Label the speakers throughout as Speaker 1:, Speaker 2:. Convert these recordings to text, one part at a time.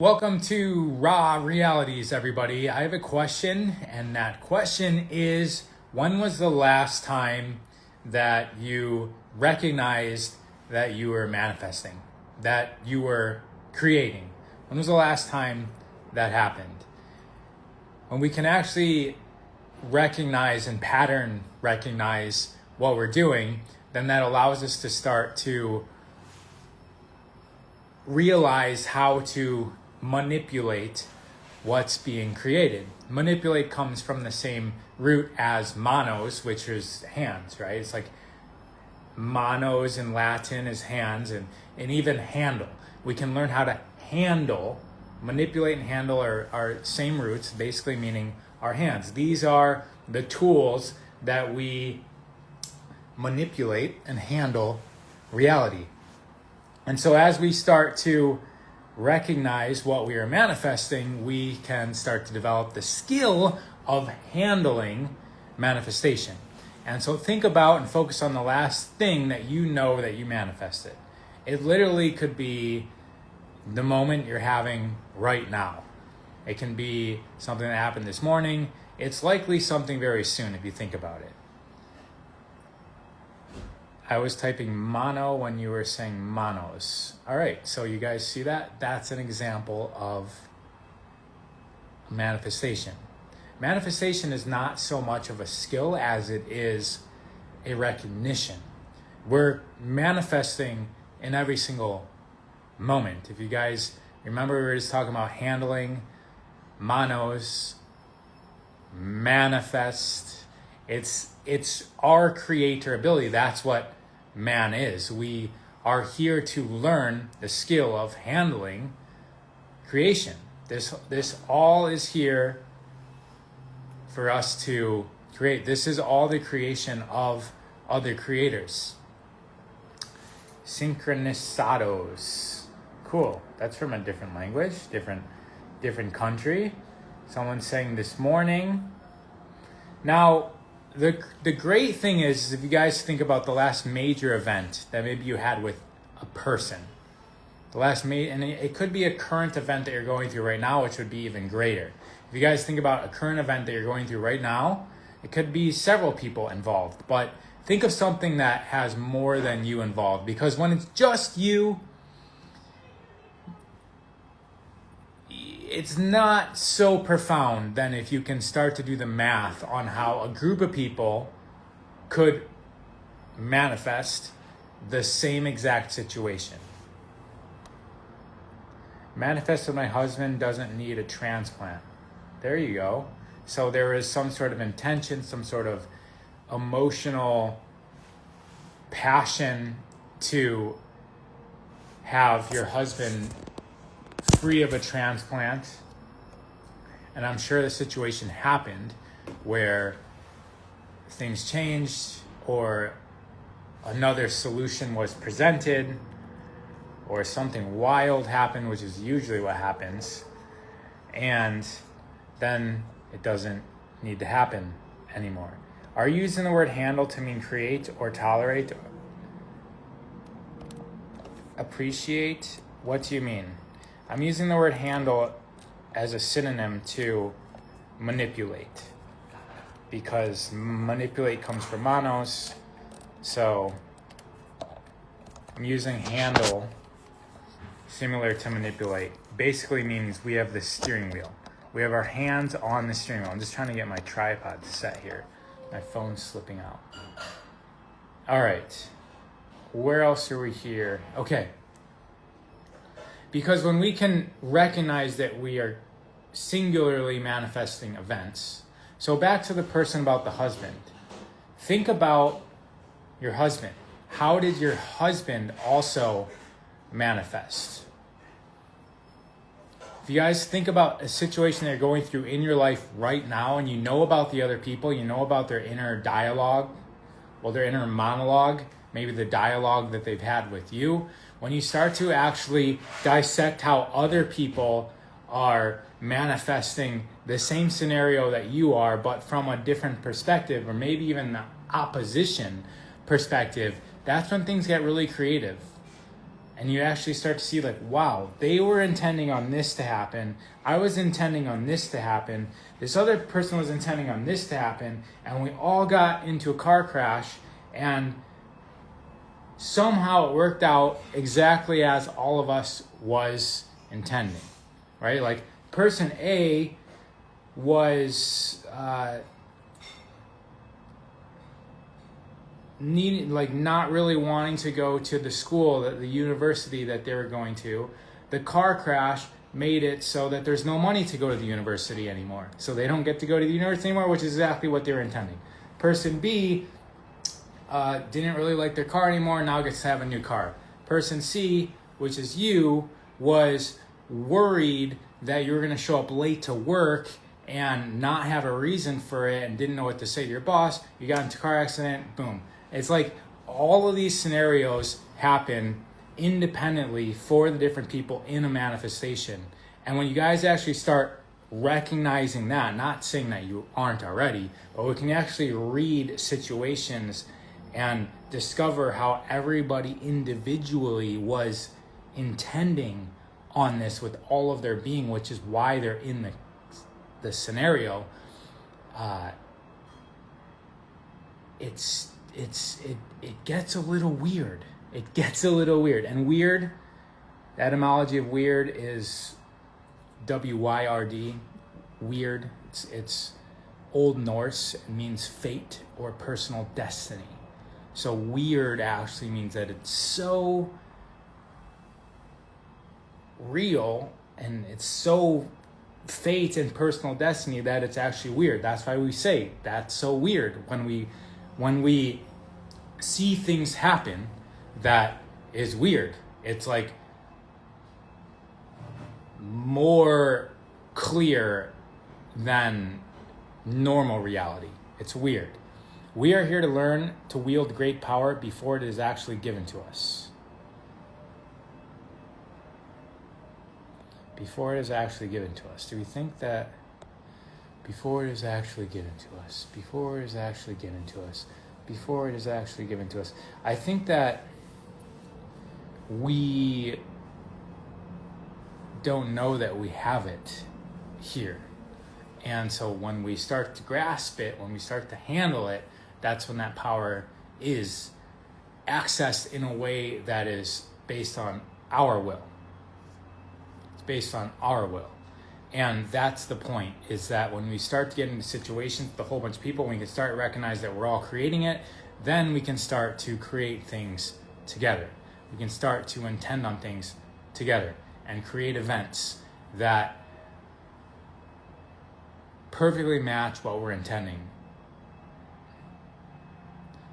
Speaker 1: Welcome to Raw Realities, everybody. I have a question, and that question is, when was the last time that you recognized that you were manifesting, that you were creating? When was the last time that happened? When we can actually recognize and pattern recognize what we're doing, then that allows us to start to realize how to manipulate what's being created. Manipulate comes from the same root as manos, which is hands, right? It's like manos in Latin is hands, and even handle. We can learn how to handle, manipulate and handle are same roots, basically meaning our hands. These are the tools that we manipulate and handle reality. And so as we start to recognize what we are manifesting, we can start to develop the skill of handling manifestation. And so think about and focus on the last thing that you know that you manifested. It literally could be the moment you're having right now. It can be something that happened this morning. It's likely something very soon if you think about it. I was typing mono when you were saying manos. All right, so you guys see that? That's an example of manifestation. Manifestation is not so much of a skill as it is a recognition. We're manifesting in every single moment. If you guys remember, we were just talking about handling, manos, manifest. It's our creator ability. That's what man is. We are here to learn the skill of handling creation. This all is here for us to create. This is all the creation of other creators. Sincronizados. Cool. That's from a different language, different country. Someone's saying this morning. Now, the great thing is, if you guys think about the last major event that maybe you had with a person, and it could be a current event that you're going through right now, which would be even greater. If you guys think about a current event that you're going through right now, it could be several people involved, but think of something that has more than you involved, because when it's just you, it's not so profound than if you can start to do the math on how a group of people could manifest the same exact situation. Manifested my husband doesn't need a transplant. There you go. So there is some sort of intention, some sort of emotional passion to have your husband free of a transplant, and I'm sure the situation happened where things changed or another solution was presented or something wild happened, which is usually what happens, and then it doesn't need to happen anymore. Are you using the word handle to mean create or tolerate? Appreciate? What do you mean? I'm using the word handle as a synonym to manipulate, because manipulate comes from manos. So I'm using handle similar to manipulate. Basically means we have the steering wheel. We have our hands on the steering wheel. I'm just trying to get my tripod set here. My phone's slipping out. All right. Where else are we here? Okay. Because when we can recognize that we are singularly manifesting events. So back to the person about the husband. Think about your husband. How did your husband also manifest? If you guys think about a situation that you're going through in your life right now, and you know about the other people, you know about their inner dialogue, well, their inner monologue, maybe the dialogue that they've had with you, when you start to actually dissect how other people are manifesting the same scenario that you are, but from a different perspective, or maybe even the opposition perspective, that's when things get really creative. And you actually start to see like, wow, they were intending on this to happen. I was intending on this to happen. This other person was intending on this to happen. And we all got into a car crash, and somehow it worked out exactly as all of us was intending, right? Like person A was not really wanting to go to the school, the university that they were going to. The car crash made it so that there's no money to go to the university anymore. So they don't get to go to the university anymore, which is exactly what they were intending. Person B didn't really like their car anymore, now gets to have a new car. Person C, which is you, was worried that you were going to show up late to work and not have a reason for it and didn't know what to say to your boss. You got into a car accident, boom. It's like all of these scenarios happen independently for the different people in a manifestation. And when you guys actually start recognizing that, not saying that you aren't already, but we can actually read situations and discover how everybody individually was intending on this with all of their being, which is why they're in the scenario. It gets a little weird. It gets a little weird. And weird, the etymology of weird is W-Y-R-D, weird. It's Old Norse. It means fate or personal destiny. So weird actually means that it's so real and it's so fate and personal destiny that it's actually weird. That's why we say that's so weird when we see things happen that is weird. It's like more clear than normal reality. It's weird. We are here to learn to wield great power before it is actually given to us. Before it is actually given to us. Do we think that before it is actually given to us, before it is actually given to us, before it is actually given to us? I think that we don't know that we have it here. And so when we start to grasp it, when we start to handle it, that's when that power is accessed in a way that is based on our will. It's based on our will. And that's the point, is that when we start to get into situations with a whole bunch of people, we can start to recognize that we're all creating it, then we can start to create things together. We can start to intend on things together and create events that perfectly match what we're intending.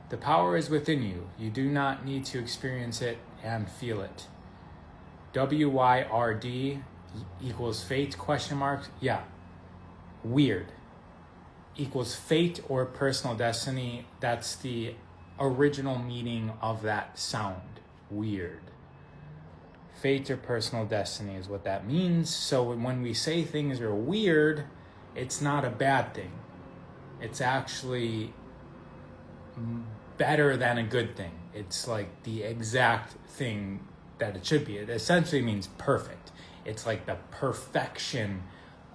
Speaker 1: The power is within you. You do not need to experience it and feel it. WYRD equals fate, question mark. Yeah. Weird equals fate or personal destiny. That's the original meaning of that sound. Weird. Fate or personal destiny is what that means. So when we say things are weird, it's not a bad thing. It's actually better than a good thing. It's like the exact thing that it should be. It essentially means perfect. It's like the perfection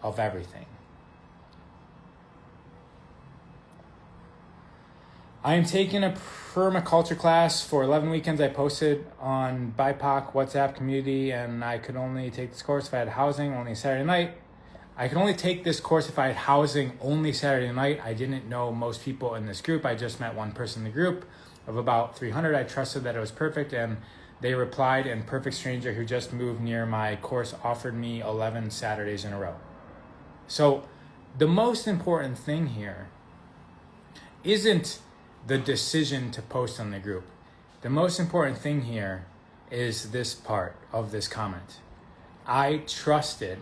Speaker 1: of everything. I am taking a permaculture class for 11 weekends. I posted on BIPOC WhatsApp community, and I could only take this course if I had housing only Saturday night. I could only take this course if I had housing only Saturday night. I didn't know most people in this group. I just met one person in the group of about 300. I trusted that it was perfect, and they replied, and perfect stranger who just moved near my course offered me 11 Saturdays in a row. So the most important thing here isn't the decision to post on the group. The most important thing here is this part of this comment. I trusted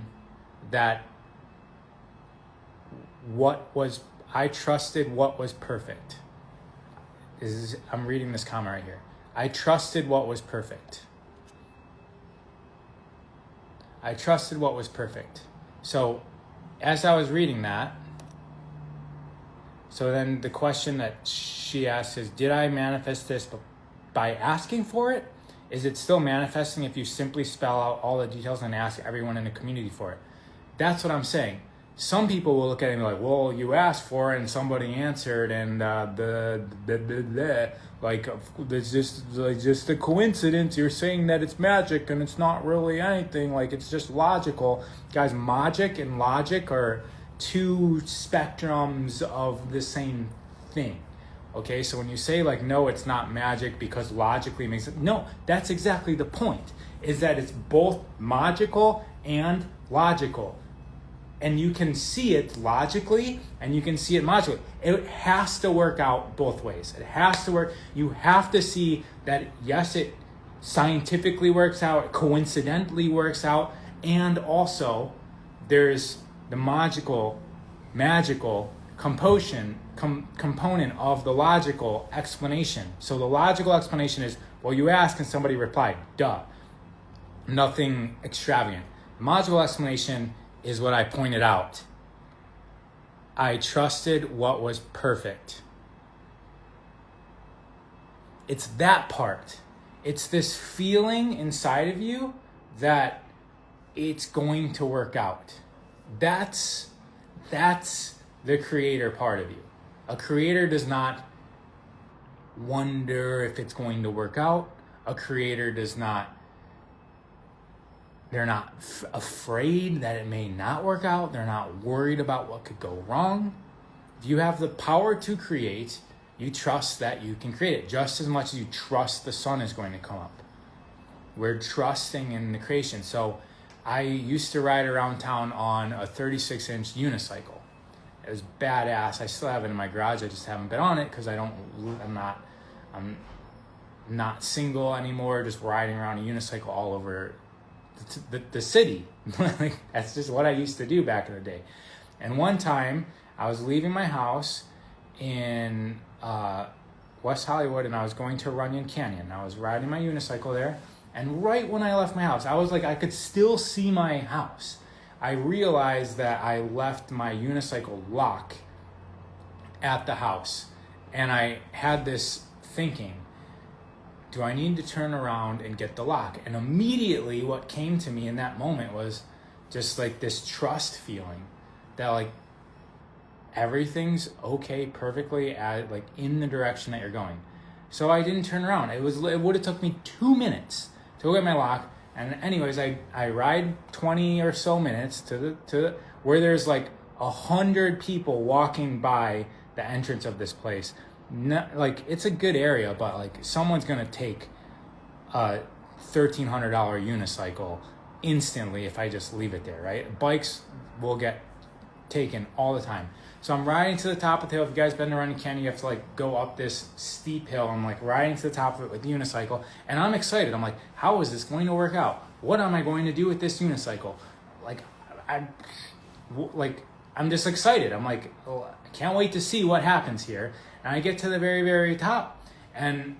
Speaker 1: what was perfect. I'm reading this comment right here. I trusted what was perfect. I trusted what was perfect. So as I was reading that, so then the question that she asked is, did I manifest this by asking for it? Is it still manifesting if you simply spell out all the details and ask everyone in the community for it? That's what I'm saying. Some people will look at it and be like, well, you asked for it and somebody answered, and like, it's just a coincidence. You're saying that it's magic and it's not really anything. Like, it's just logical. Guys, magic and logic are two spectrums of the same thing. Okay, so when you say like, no, it's not magic because logically it makes it, no, that's exactly the point, is that it's both magical and logical. And you can see it logically and you can see it magically. It has to work out both ways. It has to work. You have to see that, yes, it scientifically works out, it coincidentally works out, and also there's the magical component of the logical explanation. So the logical explanation is, well, you asked and somebody replied, duh. Nothing extravagant. The logical explanation is what I pointed out. I trusted what was perfect. It's that part. It's this feeling inside of you that it's going to work out. That's the creator part of you. A creator does not wonder if it's going to work out. A creator does not, they're not afraid that it may not work out. They're not worried about what could go wrong. If you have the power to create, you trust that you can create it just as much as you trust the sun is going to come up. We're trusting in the creation. So I used to ride around town on a 36-inch unicycle. It was badass. I still have it in my garage. I just haven't been on it because I'm not single anymore, just riding around a unicycle all over the city. Like, that's just what I used to do back in the day. And one time I was leaving my house in West Hollywood and I was going to Runyon Canyon. I was riding my unicycle there, and right when I left my house, I was like, I could still see my house. I realized that I left my unicycle lock at the house, and I had this thinking, do I need to turn around and get the lock? And immediately what came to me in that moment was just like this trust feeling that like everything's okay perfectly like in the direction that you're going. So I didn't turn around. It would have took me 2 minutes to go get my lock. And anyways, I ride 20 or so minutes to where there's like 100 people walking by the entrance of this place. Not, like, it's a good area, but like someone's gonna take a $1,300 unicycle instantly if I just leave it there, right? Bikes will get taken all the time. So I'm riding to the top of the hill. If you guys been to Runyon Canyon, you have to like go up this steep hill. I'm like riding to the top of it with the unicycle, and I'm excited. I'm like, how is this going to work out? What am I going to do with this unicycle? I'm just excited. I'm like, oh, I can't wait to see what happens here. And I get to the very, very top, and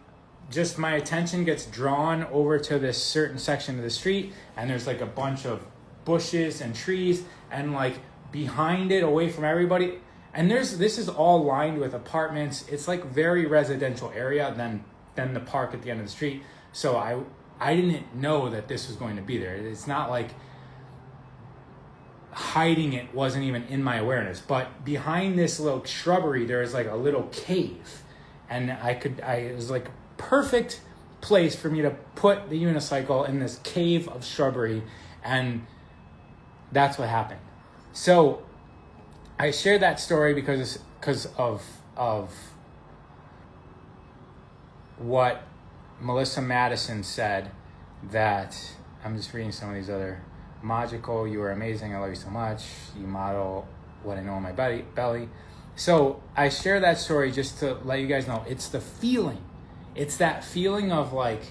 Speaker 1: just my attention gets drawn over to this certain section of the street, and there's like a bunch of bushes and trees, and like behind it, away from everybody, and this is all lined with apartments. It's like very residential area than the park at the end of the street. So I didn't know that this was going to be there. It's not like hiding it wasn't even in my awareness, but behind this little shrubbery there is like a little cave, and it was like perfect place for me to put the unicycle in this cave of shrubbery, and that's what happened. So I share that story because of what Melissa Madison said, that I'm just reading some of these other magical, you are amazing, I love you so much, you model what I know in my belly. So I share that story just to let you guys know it's the feeling. It's that feeling of like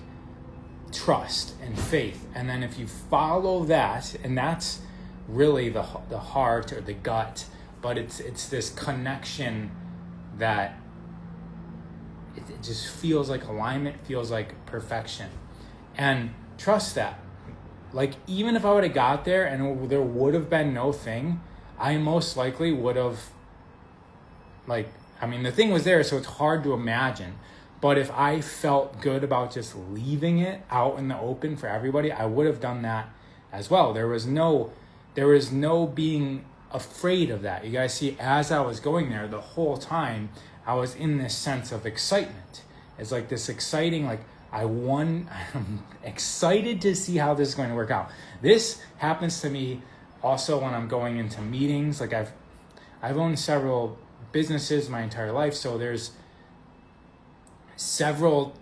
Speaker 1: trust and faith. And then if you follow that, and that's really the heart or the gut, but it's this connection that it just feels like alignment, feels like perfection. And trust that. Like, even if I would have got there and there would have been no thing, I most likely would have, like, I mean, the thing was there, so it's hard to imagine. But if I felt good about just leaving it out in the open for everybody, I would have done that as well. There was no being afraid of that. You guys see, as I was going there the whole time, I was in this sense of excitement. It's like this exciting, like I'm excited to see how this is going to work out. This happens to me also when I'm going into meetings. Like I've owned several businesses my entire life, so there's several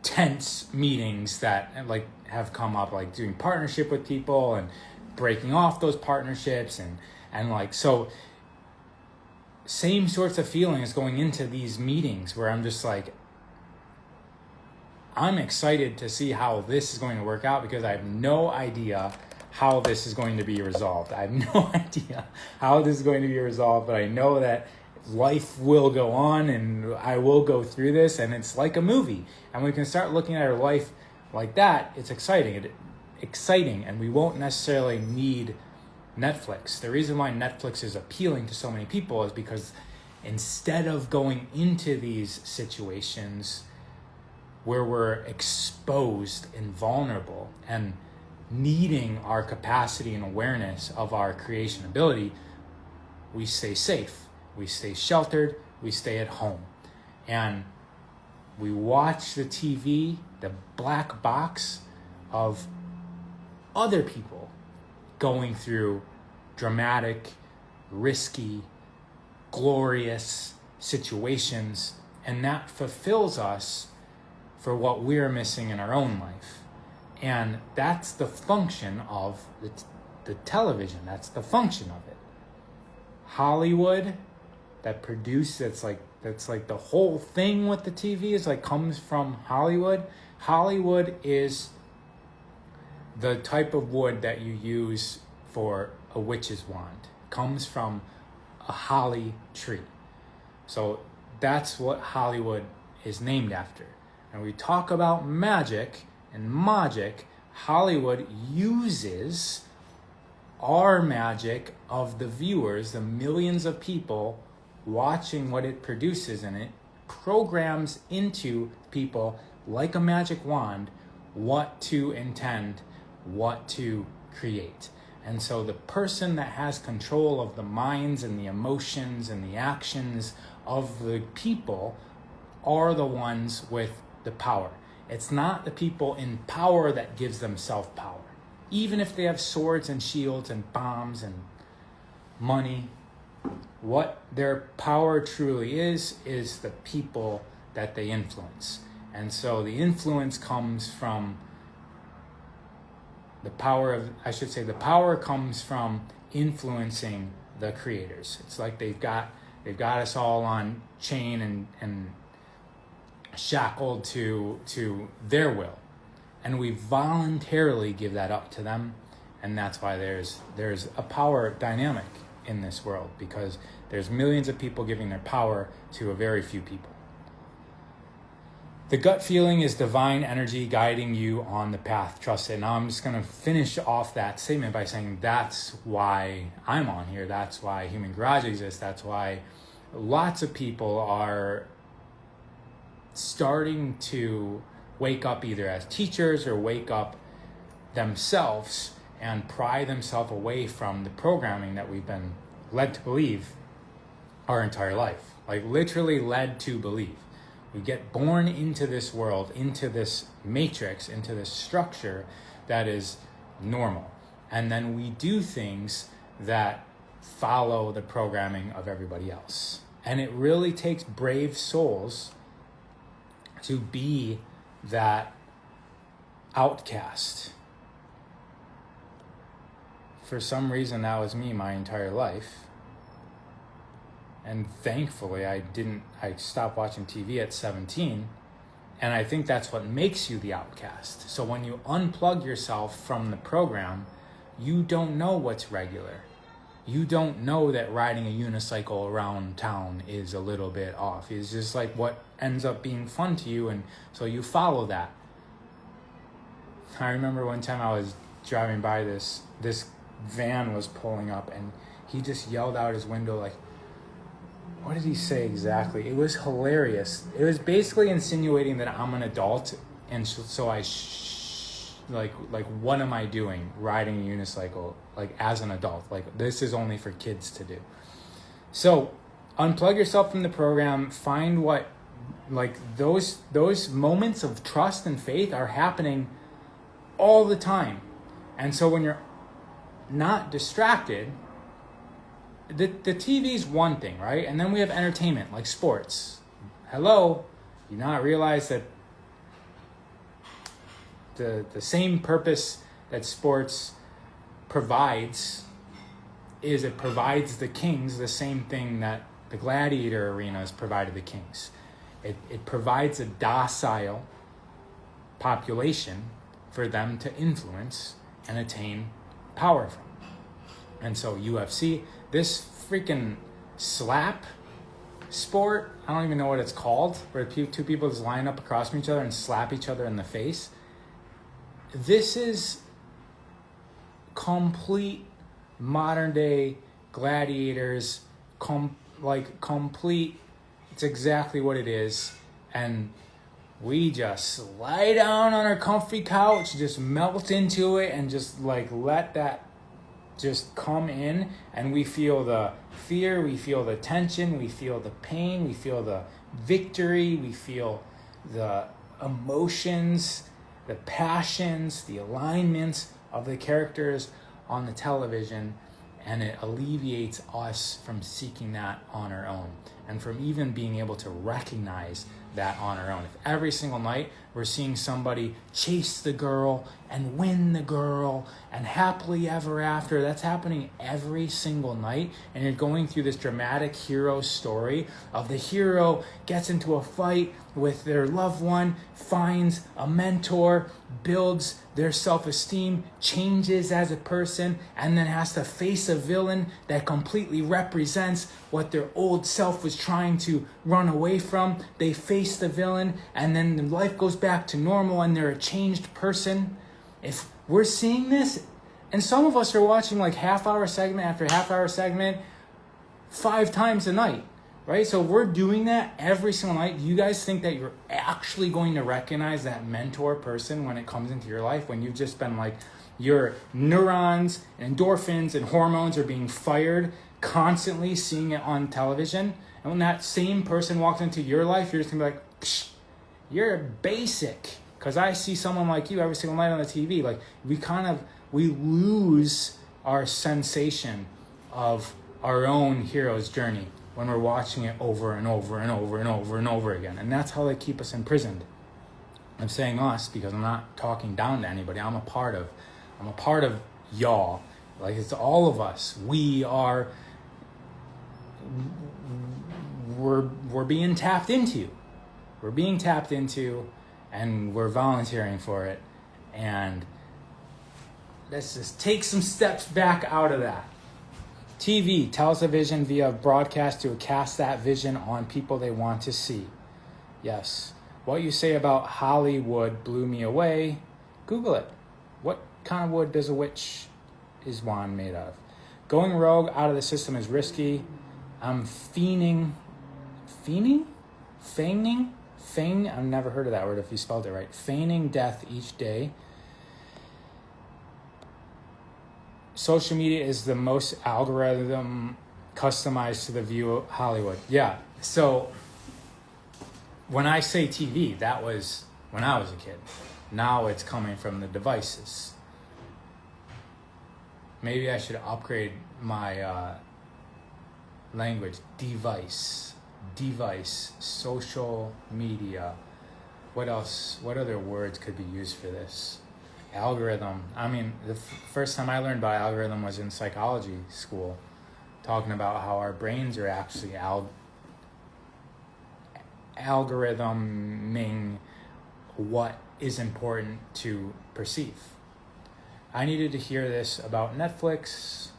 Speaker 1: tense meetings that like have come up, like doing partnership with people and breaking off those partnerships and like, so same sorts of feelings going into these meetings where I'm just like, I'm excited to see how this is going to work out because I have no idea how this is going to be resolved. I have no idea how this is going to be resolved, but I know that life will go on and I will go through this, and it's like a movie. And we can start looking at our life like that. It's exciting, and we won't necessarily need Netflix. The reason why Netflix is appealing to so many people is because instead of going into these situations where we're exposed and vulnerable and needing our capacity and awareness of our creation ability, we stay safe, we stay sheltered, we stay at home. And we watch the TV, the black box of other people going through dramatic, risky, glorious situations, and that fulfills us for what we're missing in our own life. And that's the function of the television. That's the function of it. Hollywood, that's like the whole thing with the TV is like comes from Hollywood. Hollywood is the type of wood that you use for a witch's wand. It comes from a holly tree. So that's what Hollywood is named after. And we talk about magic and magic. Hollywood uses our magic of the viewers, the millions of people watching what it produces, and it programs into people like a magic wand what to intend, what to create. And so the person that has control of the minds and the emotions and the actions of the people are the ones with the power. It's not the people in power that gives them self-power. Even if they have swords and shields and bombs and money, what their power truly is the people that they influence. And so the influence comes from the power comes from influencing the creators. It's like they've got us all on chain and shackled to their will, and we voluntarily give that up to them. And that's why there's a power dynamic in this world, because there's millions of people giving their power to a very few people. The gut feeling is divine energy guiding you on the path. Trust it. Now I'm just going to finish off that statement by saying that's why I'm on here. That's why Human Garage exists. That's why lots of people are starting to wake up either as teachers or wake up themselves and pry themselves away from the programming that we've been led to believe our entire life. Like literally led to believe. We get born into this world, into this matrix, into this structure that is normal. And then we do things that follow the programming of everybody else. And it really takes brave souls to be that outcast. For some reason, that was me my entire life. And thankfully, I stopped watching TV at 17. And I think that's what makes you the outcast. So when you unplug yourself from the program, you don't know what's regular. You don't know that riding a unicycle around town is a little bit off. It's just like what ends up being fun to you, and so you follow that. I remember one time I was driving by this van was pulling up, and he just yelled out his window like, what did he say exactly? It was hilarious. It was basically insinuating that I'm an adult, and so like what am I doing riding a unicycle like as an adult? Like this is only for kids to do. So unplug yourself from the program. Find what, like those moments of trust and faith are happening all the time. And so when you're not distracted, the TV's one thing, right? And then we have entertainment like sports. Hello, you not realize that the same purpose that sports provides is it provides the kings the same thing that the gladiator arenas provided the kings. It provides a docile population for them to influence and attain power from. And so UFC, this freaking slap sport, I don't even know what it's called, where two people just line up across from each other and slap each other in the face. This is complete modern day gladiators, complete, it's exactly what it is. And we just lie down on our comfy couch, just melt into it and just like let that just come in, and we feel the fear, we feel the tension, we feel the pain, we feel the victory, we feel the emotions, the passions, the alignments of the characters on the television, and it alleviates us from seeking that on our own and from even being able to recognize that on our own. If every single night we're seeing somebody chase the girl and win the girl and happily ever after, that's happening every single night, and you're going through this dramatic hero story of the hero gets into a fight with their loved one, finds a mentor, builds their self-esteem, changes as a person, and then has to face a villain that completely represents what their old self was trying to run away from. They face the villain, and then life goes back to normal, and they're a changed person. If we're seeing this, and some of us are watching like half-hour segment after half-hour segment 5 times a night, right? So we're doing that every single night. Do you guys think that you're actually going to recognize that mentor person when it comes into your life, when you've just been like, your neurons and endorphins and hormones are being fired constantly seeing it on television? And when that same person walks into your life, you're just gonna be like, psh, you're basic, because I see someone like you every single night on the TV. Like we lose our sensation of our own hero's journey when we're watching it over and over and over and over and over again. And that's how they keep us imprisoned. I'm saying us because I'm not talking down to anybody. I'm a part of y'all. Like, it's all of us. We're being tapped into. We're being tapped into, and we're volunteering for it. And let's just take some steps back out of that. TV tells a vision via broadcast to cast that vision on people they want to see. Yes. What you say about Hollywood blew me away. Google it. What kind of wood does a witch is wand made of? Going rogue out of the system is risky. I'm feigning, I've never heard of that word if you spelled it right. Feigning death each day. Social media is the most algorithm customized to the view of Hollywood. Yeah, so when I say TV, that was when I was a kid. Now it's coming from the devices. Maybe I should upgrade my language. Device, social media. What else? What other words could be used for this? Algorithm. I mean, the first time I learned about algorithm was in psychology school, talking about how our brains are actually algorithming what is important to perceive. I needed to hear this about Netflix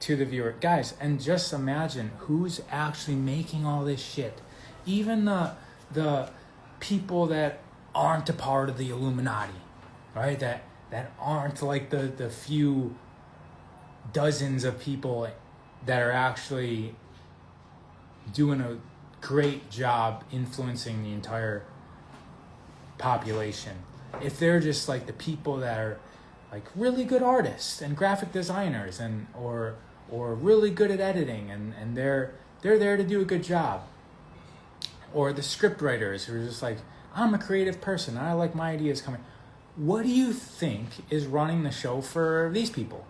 Speaker 1: to the viewer. Guys, and just imagine who's actually making all this shit. Even the people that aren't a part of the Illuminati, right? That aren't like the few dozens of people that are actually doing a great job influencing the entire population. If they're just like the people that are like really good artists and graphic designers and or really good at editing and they're there to do a good job. Or the script writers who are just like, I'm a creative person, I like my ideas coming. What do you think is running the show for these people?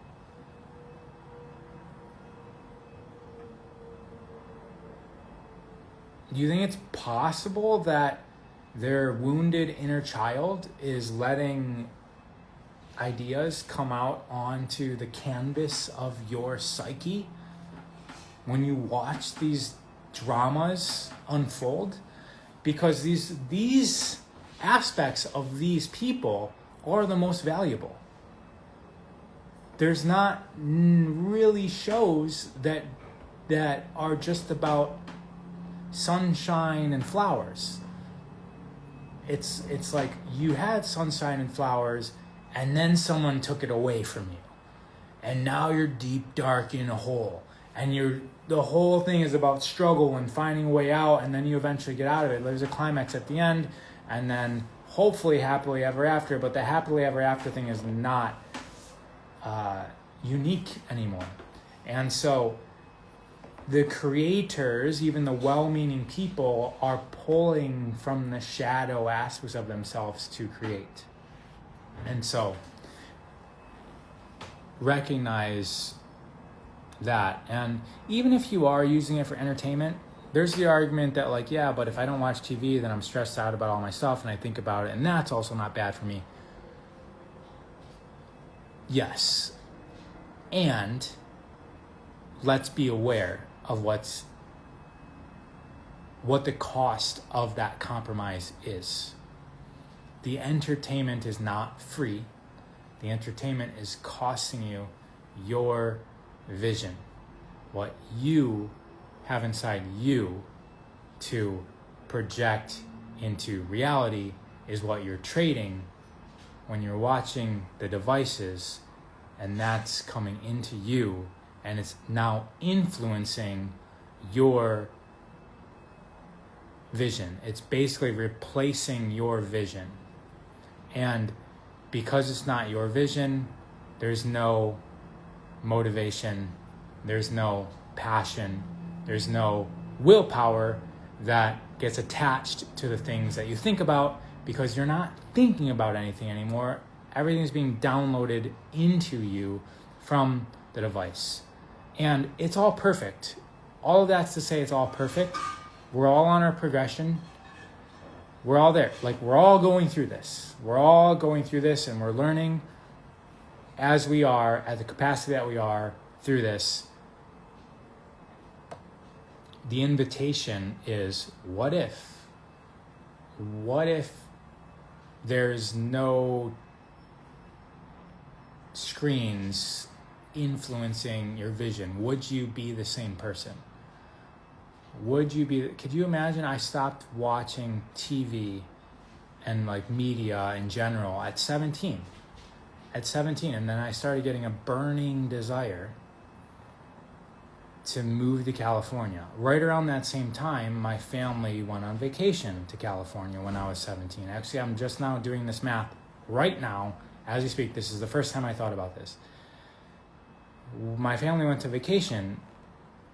Speaker 1: Do you think it's possible that their wounded inner child is letting ideas come out onto the canvas of your psyche when you watch these dramas unfold? Because these aspects of these people are the most valuable. There's not really shows that are just about sunshine and flowers. It's like you had sunshine and flowers and then someone took it away from you. And now you're deep, dark in a hole. And the whole thing is about struggle and finding a way out, and then you eventually get out of it. There's a climax at the end, and then hopefully happily ever after, but the happily ever after thing is not unique anymore. And so the creators, even the well-meaning people, are pulling from the shadow aspects of themselves to create. And so recognize that. And even if you are using it for entertainment, there's the argument that like, yeah, but if I don't watch TV, then I'm stressed out about all my stuff and I think about it, and that's also not bad for me. Yes. And let's be aware of what the cost of that compromise is. The entertainment is not free. The entertainment is costing you your vision. What you have inside you to project into reality is what you're trading when you're watching the devices, and that's coming into you, and it's now influencing your vision. It's basically replacing your vision. And because it's not your vision, there's no motivation, there's no passion, there's no willpower that gets attached to the things that you think about, because you're not thinking about anything anymore. Everything's being downloaded into you from the device. And it's all perfect. All of that's to say it's all perfect. We're all on our progression. We're all there. Like, we're all going through this. We're all going through this, and we're learning as we are, at the capacity that we are through this. The invitation is, what if? What if there's no screens influencing your vision? Would you be the same person? Could you imagine I stopped watching TV and like media in general at 17? And then I started getting a burning desire to move to California. Right around that same time, my family went on vacation to California when I was 17. Actually, I'm just now doing this math right now as we speak. This is the first time I thought about this. My family went to vacation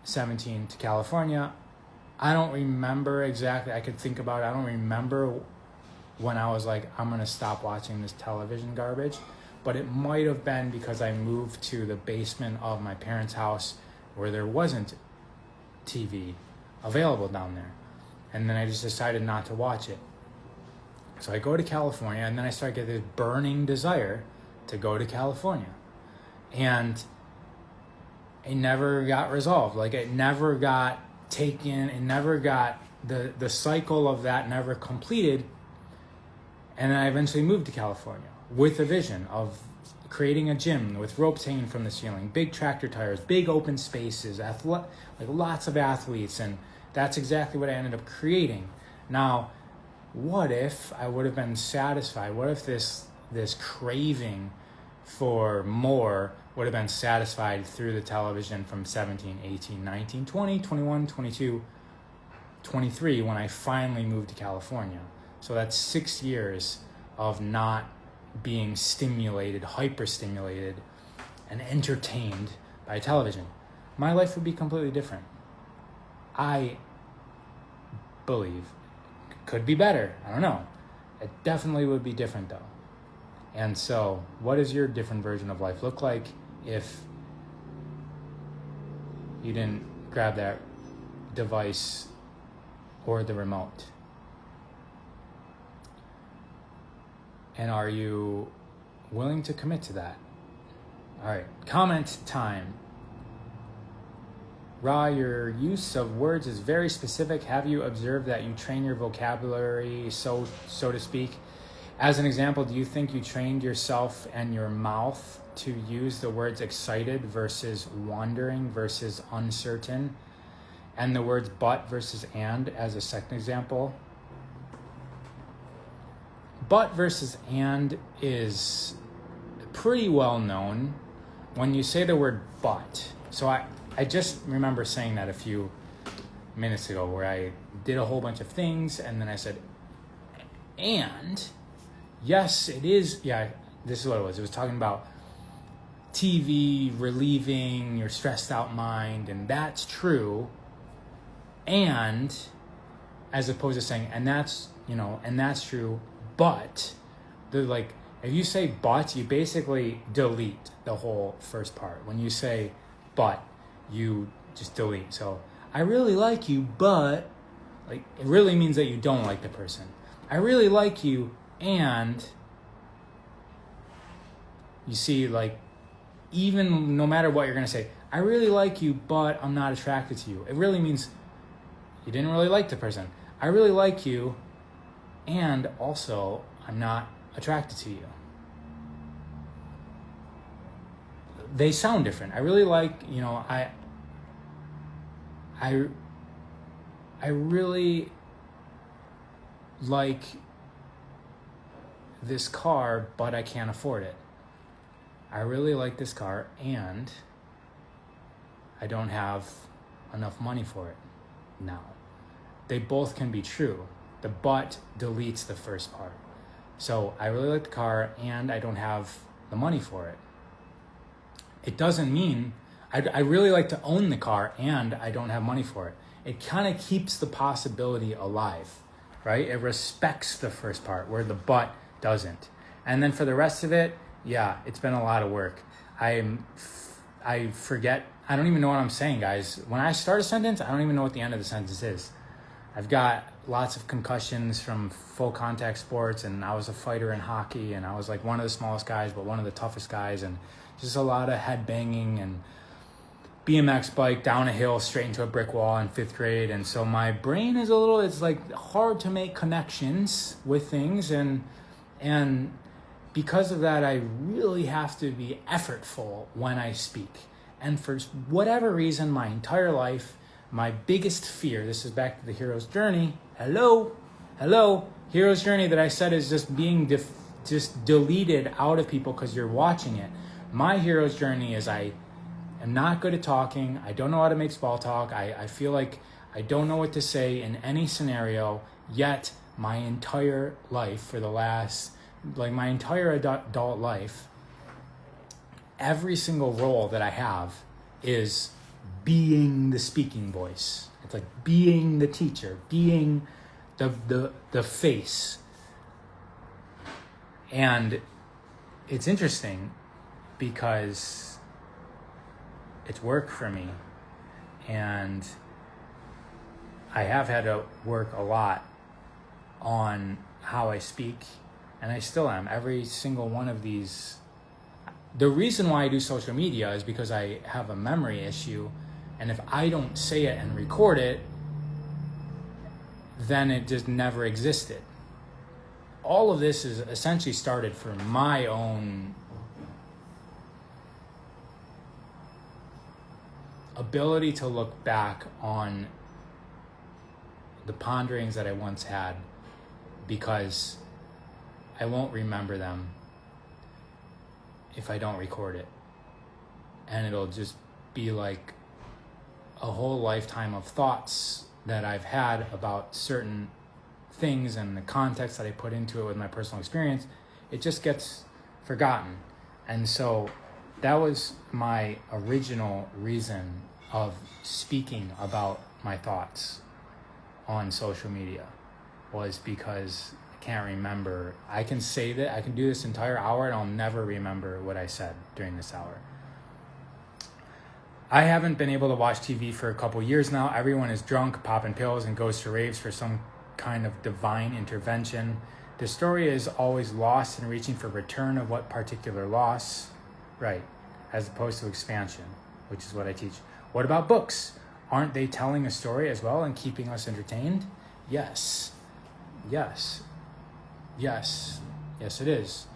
Speaker 1: 17 to California. I don't remember exactly. I could think about it. I don't remember when I was like, I'm going to stop watching this television garbage. But it might have been because I moved to the basement of my parents' house where there wasn't TV available down there. And then I just decided not to watch it. So I go to California, and then I start getting this burning desire to go to California. And it never got resolved. Like, it never got taken, it never got, the cycle of that never completed. And then I eventually moved to California with a vision of creating a gym with ropes hanging from the ceiling, big tractor tires, big open spaces, like lots of athletes, and that's exactly what I ended up creating. Now, what if I would have been satisfied? What if this craving for more would have been satisfied through the television from 17, 18, 19, 20, 21, 22, 23 when I finally moved to California. So that's 6 years of not being stimulated, hyper-stimulated, and entertained by television. My life would be completely different. I believe. Could be better. I don't know. It definitely would be different though. And so, what does your different version of life look like if you didn't grab that device or the remote? And are you willing to commit to that? All right, comment time. Ra, your use of words is very specific. Have you observed that you train your vocabulary, so to speak? As an example, do you think you trained yourself and your mouth to use the words excited versus wandering versus uncertain, and the words but versus and as a second example? But versus and is pretty well known. When you say the word but, so I just remember saying that a few minutes ago where I did a whole bunch of things and then I said, and yes, it is, yeah, this is what it was. It was talking about TV relieving your stressed out mind, and that's true. And as opposed to saying, and that's, and that's true, but they're like, if you say but, you basically delete the whole first part. When you say but, you just delete. So I really like you, but like it really means that you don't like the person. I really like you, and you see, like, even no matter what you're gonna say, I really like you, but I'm not attracted to you. It really means you didn't really like the person. I really like you, and also I'm not attracted to you. They sound different. I really like, I really like this car, but I can't afford it. I really like this car, and I don't have enough money for it now. They both can be true. The but deletes the first part. So I really like the car, and I don't have the money for it. It doesn't mean I really like to own the car and I don't have money for it. It kind of keeps the possibility alive, right? It respects the first part where the but doesn't. And then for the rest of it, yeah, it's been a lot of work. I forget. I don't even know what I'm saying, guys. When I start a sentence, I don't even know what the end of the sentence is. I've got lots of concussions from full contact sports, and I was a fighter in hockey, and I was like one of the smallest guys, but one of the toughest guys, and just a lot of head banging and BMX bike down a hill straight into a brick wall in 5th grade. And so my brain is it's like hard to make connections with things. And because of that, I really have to be effortful when I speak. And for whatever reason, my entire life, my biggest fear, this is back to the hero's journey. Hello, hero's journey that I said is just being just deleted out of people because you're watching it. My hero's journey is I am not good at talking. I don't know how to make small talk. I feel like I don't know what to say in any scenario, yet my entire life for the last, my entire adult life, every single role that I have is being the speaking voice. It's like being the teacher, being the face. And it's interesting because it's work for me, and I have had to work a lot on how I speak, and I still am. Every single one of these, the reason why I do social media is because I have a memory issue, and if I don't say it and record it, then it just never existed. All of this is essentially started for my own ability to look back on the ponderings that I once had, because I won't remember them if I don't record it. And it'll just be like a whole lifetime of thoughts that I've had about certain things and the context that I put into it with my personal experience, it just gets forgotten. And so that was my original reason of speaking about my thoughts on social media, was because I can't remember. I can say that, I can do this entire hour and I'll never remember what I said during this hour. I haven't been able to watch TV for a couple years now. Everyone is drunk, popping pills, and goes to raves for some kind of divine intervention. The story is always lost in reaching for return of what particular loss, right, as opposed to expansion, which is what I teach. What about books? Aren't they telling a story as well and keeping us entertained? Yes. Yes. Yes. Yes, it is.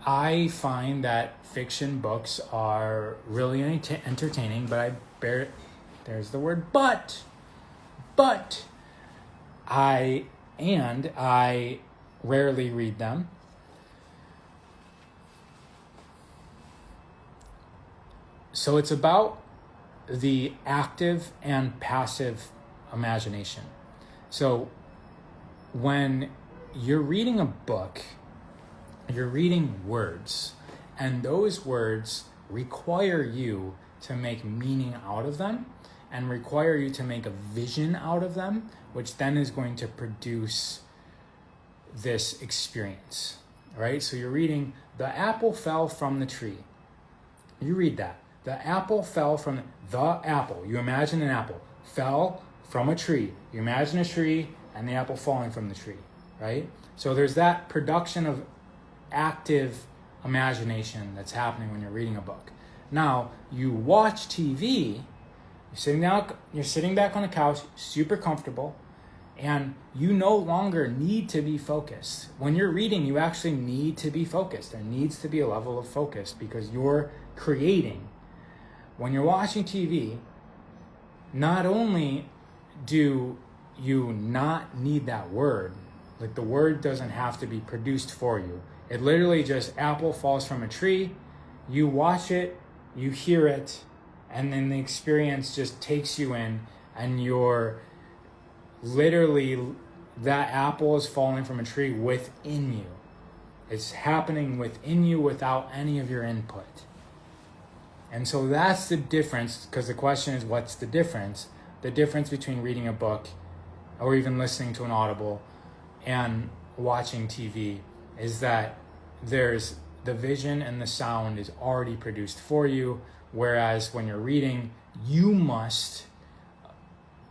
Speaker 1: I find that fiction books are really entertaining, but there's the word but I rarely read them. So it's about the active and passive imagination. So when you're reading a book, you're reading words, and those words require you to make meaning out of them and require you to make a vision out of them, which then is going to produce this experience, right? So you're reading, the apple fell from the tree. You read that. The apple fell from the apple. You imagine an apple fell from a tree. You imagine a tree and the apple falling from the tree, right? So there's that production of active imagination that's happening when you're reading a book. Now, you watch TV, you're sitting back on the couch, super comfortable, and you no longer need to be focused. When you're reading, you actually need to be focused. There needs to be a level of focus because you're creating. When you're watching TV, not only do you not need that word, like the word doesn't have to be produced for you. It literally just apple falls from a tree, you watch it, you hear it, and then the experience just takes you in, and you're literally, that apple is falling from a tree within you. It's happening within you without any of your input. And so that's the difference, because the question is, what's the difference? The difference between reading a book or even listening to an audible and watching TV is that there's the vision and the sound is already produced for you, whereas when you're reading, you must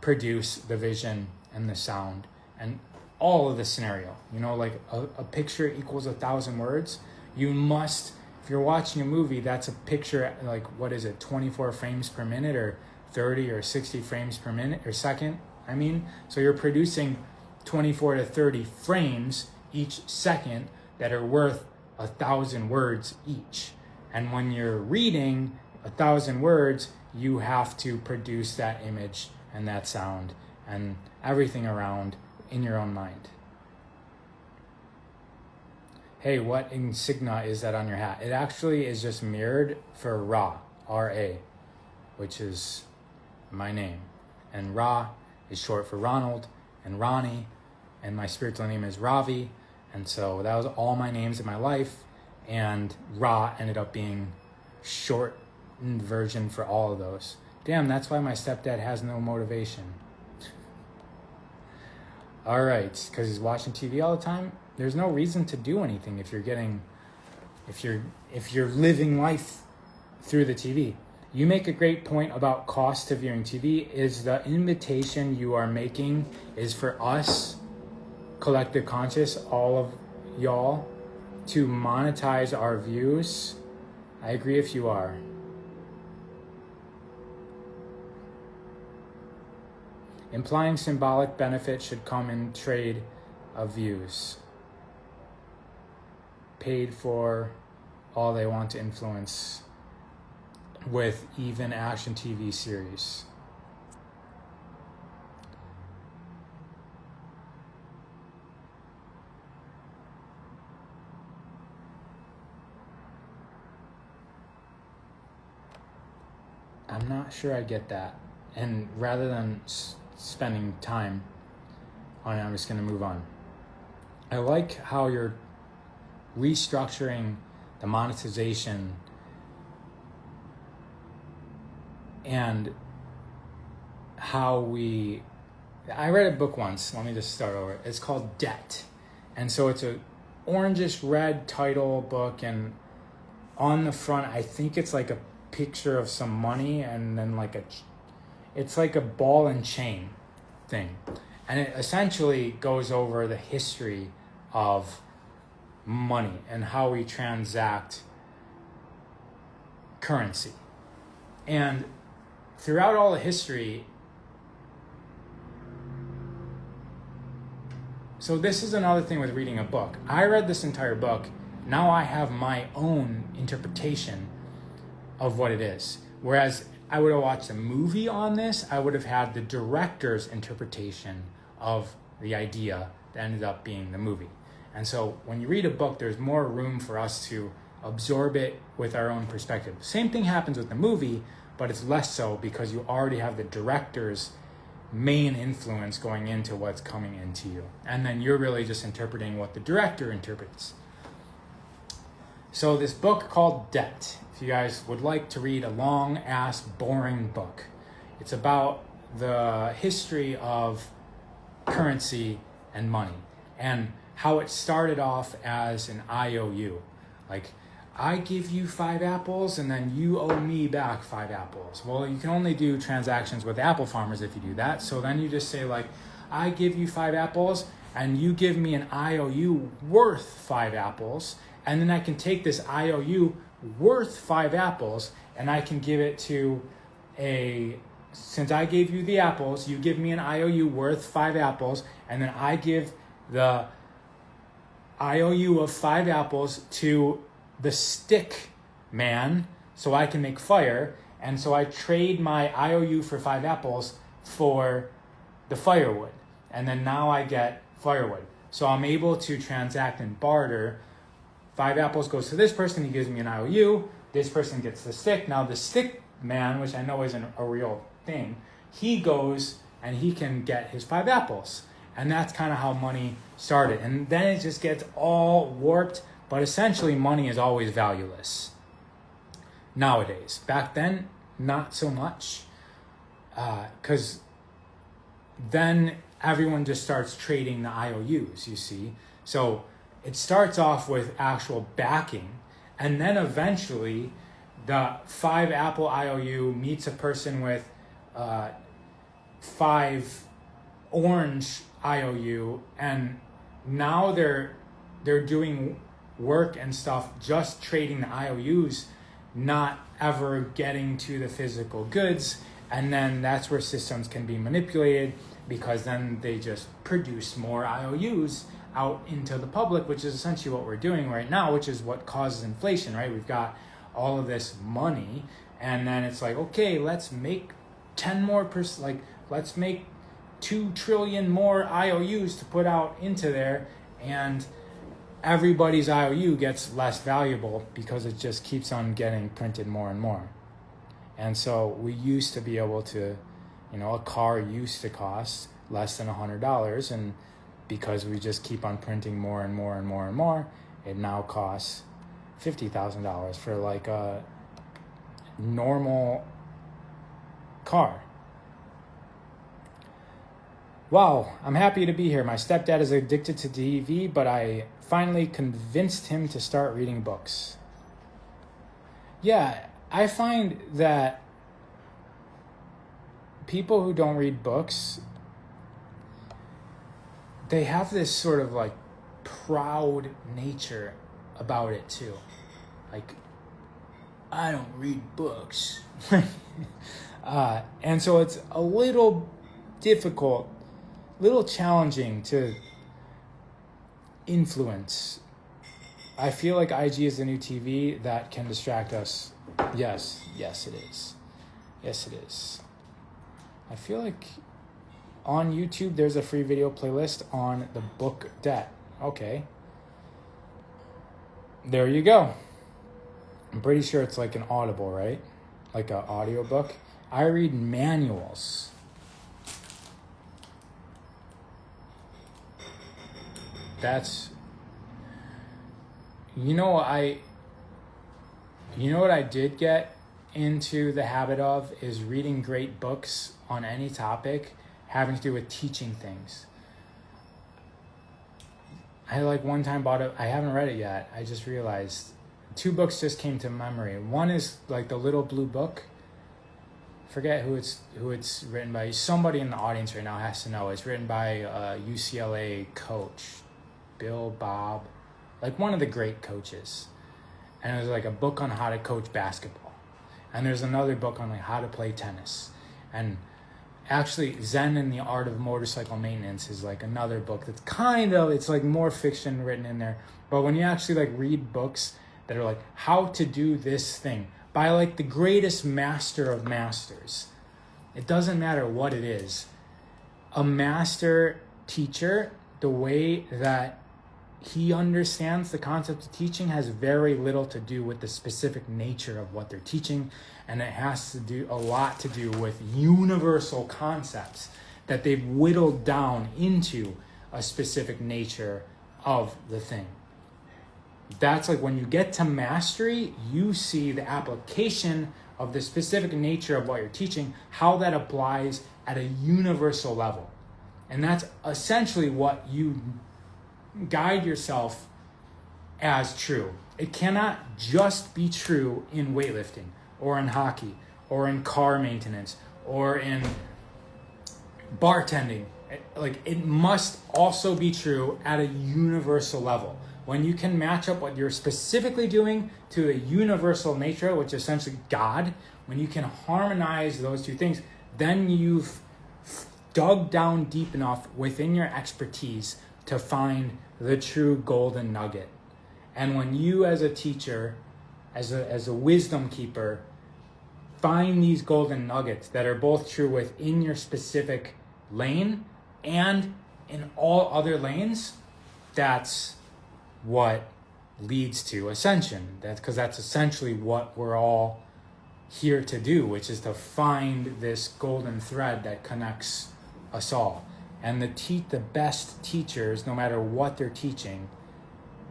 Speaker 1: produce the vision and the sound and all of the scenario. You know, like a picture equals 1,000 words. You must, if you're watching a movie, that's a picture, like, what is it, 24 frames per minute or 30 or 60 frames per minute or second, so you're producing 24 to 30 frames each second that are worth 1,000 words each. And when you're reading 1,000 words, you have to produce that image and that sound and everything around in your own mind. Hey, what insignia is that on your hat? It actually is just mirrored for Ra, R-A, which is my name. And Ra is short for Ronald and Ronnie, and my spiritual name is Ravi. And so that was all my names in my life, and Ra ended up being shortened version for all of those. Damn, that's why my stepdad has no motivation. All right, because he's watching TV all the time. There's no reason to do anything if you're living life through the TV. You make a great point about cost to viewing TV. Is the invitation you are making is for us, collective conscious, all of y'all, to monetize our views? I agree if you are. Implying symbolic benefit should come in trade of views. Paid for all they want to influence with even action TV series. I'm not sure I get that. And rather than spending time on it. I'm just going to move on. I like how you're restructuring the monetization and how I read a book once. Let me just start over. It's called Debt. And so it's a orangish red title book, and on the front, I think it's like a picture of some money, and then it's like a ball and chain thing. And it essentially goes over the history of money and how we transact currency. And throughout all the history, so this is another thing with reading a book. I read this entire book. Now I have my own interpretation of what it is. Whereas I would have watched a movie on this, I would have had the director's interpretation of the idea that ended up being the movie. And so when you read a book, there's more room for us to absorb it with our own perspective. Same thing happens with the movie, but it's less so because you already have the director's main influence going into what's coming into you. And then you're really just interpreting what the director interprets. So this book called Debt, if you guys would like to read a long-ass, boring book, it's about the history of currency and money and how it started off as an IOU. Like, I give you 5 apples and then you owe me back 5 apples. Well, you can only do transactions with apple farmers if you do that. So then you just say like, I give you 5 apples and you give me an IOU worth 5 apples. And then I can take this IOU worth 5 apples and I can give it to since I gave you the apples, you give me an IOU worth 5 apples, and then I give the IOU of 5 apples to the stick man so I can make fire. And so I trade my IOU for 5 apples for the firewood. And then now I get firewood. So I'm able to transact and barter. 5 apples goes to this person, he gives me an IOU. This person gets the stick. Now the stick man, which I know isn't a real thing, he goes and he can get his 5 apples. And that's kind of how money started. And then it just gets all warped. But essentially, money is always valueless nowadays. Back then, not so much. Because then everyone just starts trading the IOUs, you see. So it starts off with actual backing. And then eventually, the 5 apple IOU meets a person with 5 orange IOU. And now they're doing work and stuff just trading the IOUs, not ever getting to the physical goods. And then that's where systems can be manipulated, because then they just produce more IOUs out into the public, which is essentially what we're doing right now, which is what causes inflation, right? We've got all of this money, and then it's like, okay, let's make 10 more let's make 2 trillion more IOUs to put out into there, and everybody's IOU gets less valuable because it just keeps on getting printed more and more. And so we used to be able to, a car used to cost less than $100, and because we just keep on printing more and more and more and more, it now costs $50,000 for like a normal car. Wow, I'm happy to be here. My stepdad is addicted to TV, but I finally convinced him to start reading books. Yeah, I find that people who don't read books, they have this sort of like proud nature about it too. Like, I don't read books. And so it's a little difficult, little challenging to influence. I feel like IG is the new TV that can distract us. Yes, it is. Yes, it is. I feel like on YouTube there's a free video playlist on the book Debt. Okay. There you go. I'm pretty sure it's like an Audible, right? Like an audiobook. I read manuals. that's, you know, what I did get into the habit of is reading great books on any topic having to do with teaching things. I one time bought it. I haven't read it yet. I just realized 2 books just came to memory. One is The Little Blue Book. Forget who it's written by. Somebody in the audience right now has to know. It's written by a UCLA coach, Bill Bob, one of the great coaches. And it was a book on how to coach basketball. And there's another book on how to play tennis. And actually, Zen and the Art of Motorcycle Maintenance is another book that's it's more fiction written in there. But when you actually read books that are how to do this thing by the greatest master of masters, it doesn't matter what it is. A master teacher, the way that he understands the concept of teaching has very little to do with the specific nature of what they're teaching, and it has to do a lot to do with universal concepts that they've whittled down into a specific nature of the thing. That's when you get to mastery, you see the application of the specific nature of what you're teaching, how that applies at a universal level. And that's essentially what you guide yourself as true. It cannot just be true in weightlifting or in hockey or in car maintenance or in bartending. It must also be true at a universal level. When you can match up what you're specifically doing to a universal nature, which is essentially God, when you can harmonize those 2 things, then you've dug down deep enough within your expertise to find the true golden nugget. And when you as a teacher, as a wisdom keeper, find these golden nuggets that are both true within your specific lane and in all other lanes, that's what leads to ascension. That's essentially what we're all here to do, which is to find this golden thread that connects us all. And the best teachers, no matter what they're teaching,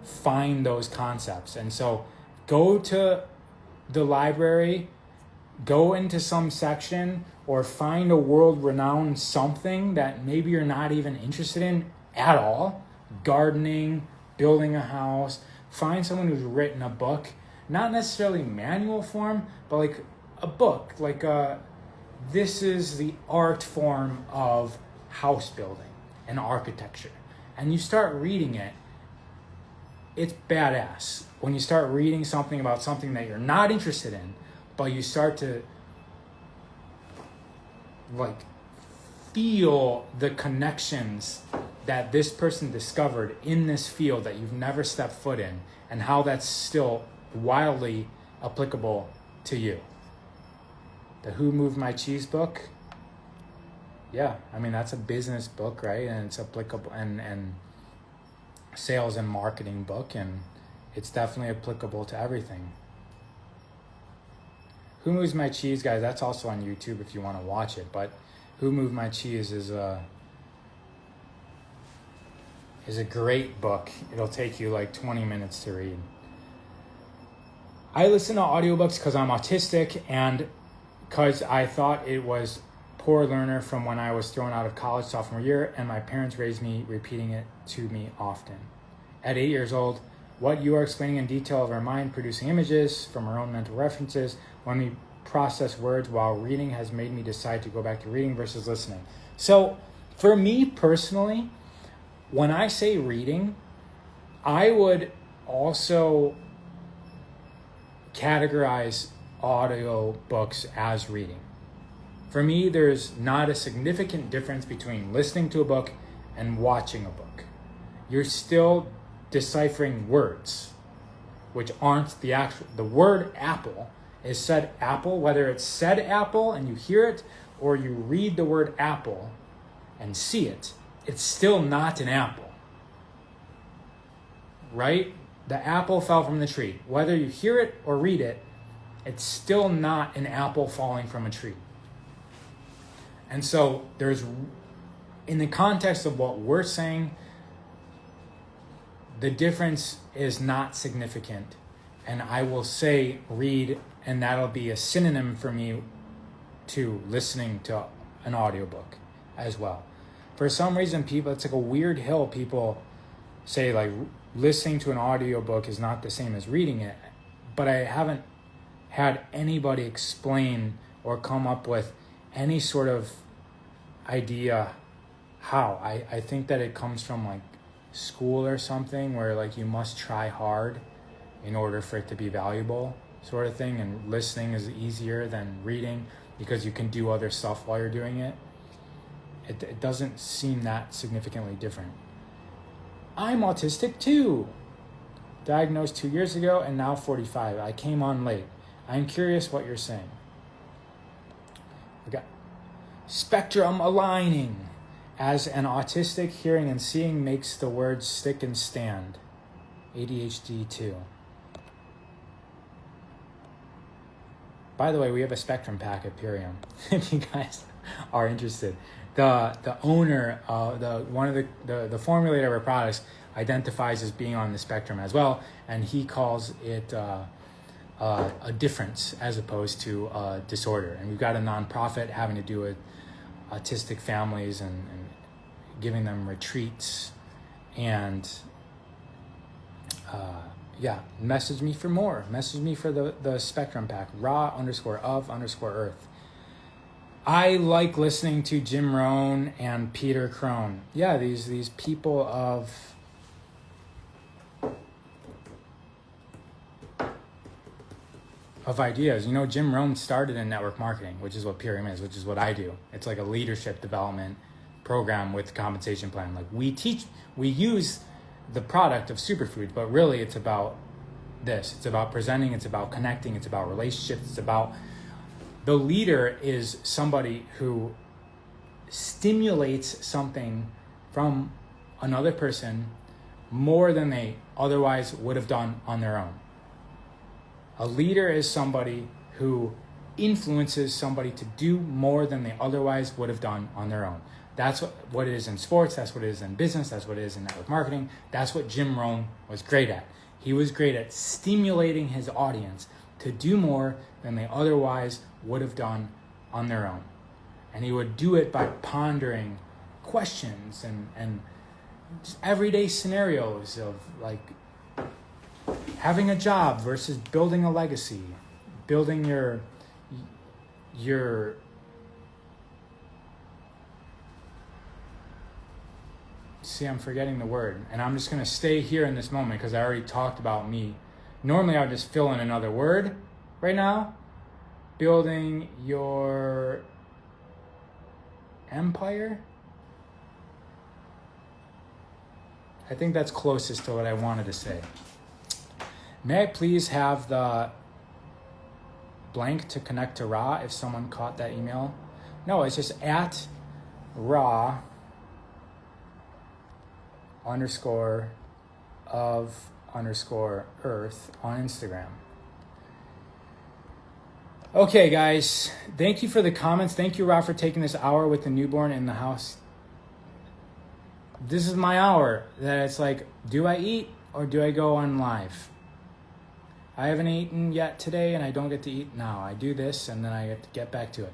Speaker 1: find those concepts. And so go to the library, go into some section, or find a world-renowned something that maybe you're not even interested in at all. Gardening, building a house. Find someone who's written a book, not necessarily manual form, but a book, this is the art form of house building and architecture. And you start reading it, it's badass. When you start reading something about something that you're not interested in, but you start to feel the connections that this person discovered in this field that you've never stepped foot in, and how that's still wildly applicable to you. The Who Moved My Cheese book, yeah, that's a business book, right? And it's applicable, and sales and marketing book, and it's definitely applicable to everything. Who Moves My Cheese, guys, that's also on YouTube if you want to watch it, but Who Moved My Cheese is a great book. It'll take you 20 minutes to read. I listen to audiobooks because I'm autistic and because I thought it was poor learner from when I was thrown out of college sophomore year, and my parents raised me repeating it to me often. At 8 years old, what you are explaining in detail of our mind producing images from our own mental references when we process words while reading has made me decide to go back to reading versus listening. So for me personally, when I say reading, I would also categorize audio books as reading. For me, there's not a significant difference between listening to a book and watching a book. You're still deciphering words, which aren't the word apple is said apple, whether it's said apple and you hear it, or you read the word apple and see it, it's still not an apple, right? The apple fell from the tree. Whether you hear it or read it, it's still not an apple falling from a tree. And so in the context of what we're saying, the difference is not significant. And I will say read, and that'll be a synonym for me to listening to an audiobook as well. For some reason, people, it's like a weird hill. People say like listening to an audiobook is not the same as reading it. But I haven't had anybody explain or come up with any sort of idea how. I think that it comes from like school or something where like you must try hard in order for it to be valuable sort of thing, and listening is easier than reading because you can do other stuff while you're doing it. It doesn't seem that significantly different. I'm autistic too. Diagnosed 2 years ago and now 45. I came on late. I'm curious what you're saying. We got spectrum aligning. As an autistic, hearing and seeing makes the words stick and stand. ADHD too. By the way, we have a spectrum pack at Purium if you guys are interested. The owner, the formulator of our products identifies as being on the spectrum as well, and he calls it a difference as opposed to a disorder. And we've got a nonprofit having to do with autistic families and giving them retreats. And message me for more. Message me for the spectrum pack, raw_of_earth. I like listening to Jim Rohn and Peter Crone. Yeah, these people of ideas. You know, Jim Rohn started in network marketing, which is what Purium is, which is what I do. It's like a leadership development program with compensation plan. Like we use the product of superfoods, but really it's about this. It's about presenting, it's about connecting, it's about relationships, it's about the leader is somebody who stimulates something from another person more than they otherwise would have done on their own. A leader is somebody who influences somebody to do more than they otherwise would have done on their own. That's what it is in sports, that's what it is in business, that's what it is in network marketing. That's what Jim Rohn was great at. He was great at stimulating his audience to do more than they otherwise would have done on their own. And he would do it by pondering questions and just everyday scenarios of like having a job versus building a legacy, building your see, I'm forgetting the word, and I'm just going to stay here in this moment because I already talked about me. Normally I would just fill in another word right now. Building your empire. I think that's closest to what I wanted to say. May I please have the blank to connect to Ra if someone caught that email? No, it's just at Ra _of_earth on Instagram. Okay, guys, thank you for the comments. Thank you, Ra, for taking this hour with the newborn in the house. This is my hour that it's like, do I eat or do I go on live? I haven't eaten yet today, and I don't get to eat now. I do this, and then I get to get back to it.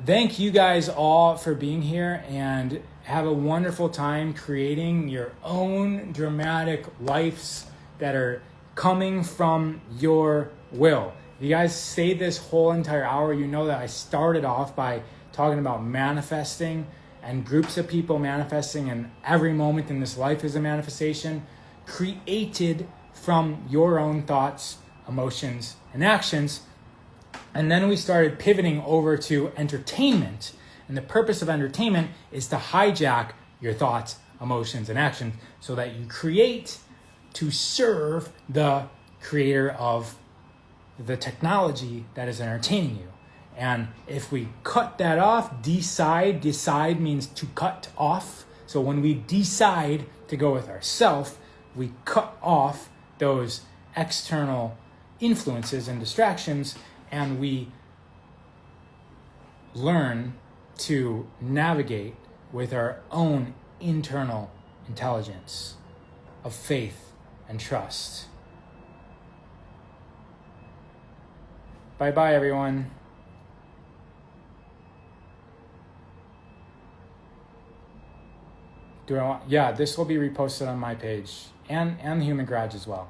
Speaker 1: Thank you guys all for being here, and have a wonderful time creating your own dramatic lives that are coming from your will. If you guys stayed this whole entire hour, you know that I started off by talking about manifesting and groups of people manifesting, and every moment in this life is a manifestation created from your own thoughts, emotions, and actions. And then we started pivoting over to entertainment. And the purpose of entertainment is to hijack your thoughts, emotions, and actions so that you create to serve the creator of the technology that is entertaining you. And if we cut that off, decide means to cut off. So when we decide to go with ourself, we cut off those external influences and distractions, and we learn to navigate with our own internal intelligence. of faith and trust. Bye-bye, everyone. Yeah, this will be reposted on my page and the Human Garage as well.